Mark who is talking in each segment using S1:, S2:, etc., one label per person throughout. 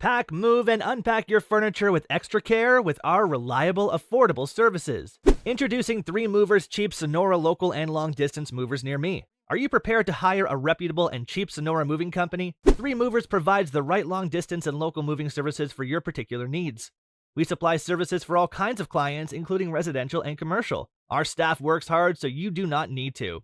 S1: Pack, move, and unpack your furniture with extra care with our reliable, affordable services. Introducing 3 Movers cheap Sonora local and long-distance movers near me. Are you prepared to hire a reputable and cheap Sonora moving company? 3 Movers provides the right long-distance and local moving services for your particular needs. We supply services for all kinds of clients, including residential and commercial. Our staff works hard, so you do not need to.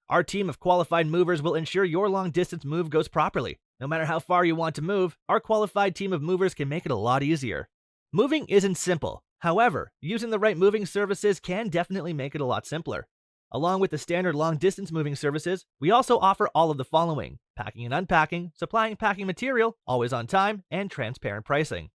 S1: Our team of qualified movers will ensure your long-distance move goes properly. No matter how far you want to move, our qualified team of movers can make it a lot easier. Moving isn't simple. However, using the right moving services can definitely make it a lot simpler. Along with the standard long-distance moving services, we also offer all of the following: packing and unpacking, supplying packing material, always on time, and transparent pricing.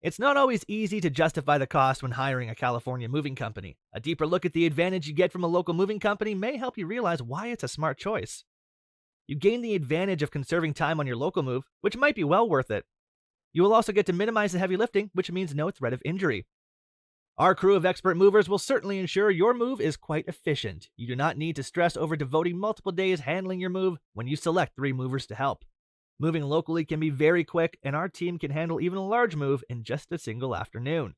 S1: It's not always easy to justify the cost when hiring a California moving company. A deeper look at the advantage you get from a local moving company may help you realize why it's a smart choice. You gain the advantage of conserving time on your local move, which might be well worth it. You will also get to minimize the heavy lifting, which means no threat of injury. Our crew of expert movers will certainly ensure your move is quite efficient. You do not need to stress over devoting multiple days handling your move when you select 3 movers to help. Moving locally can be very quick, and our team can handle even a large move in just a single afternoon.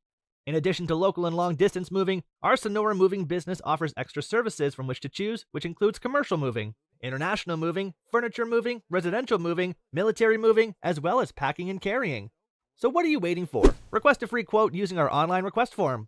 S1: In addition to local and long-distance moving, our Sonora moving business offers extra services from which to choose, which includes commercial moving, international moving, furniture moving, residential moving, military moving, as well as packing and carrying. So what are you waiting for? Request a free quote using our online request form.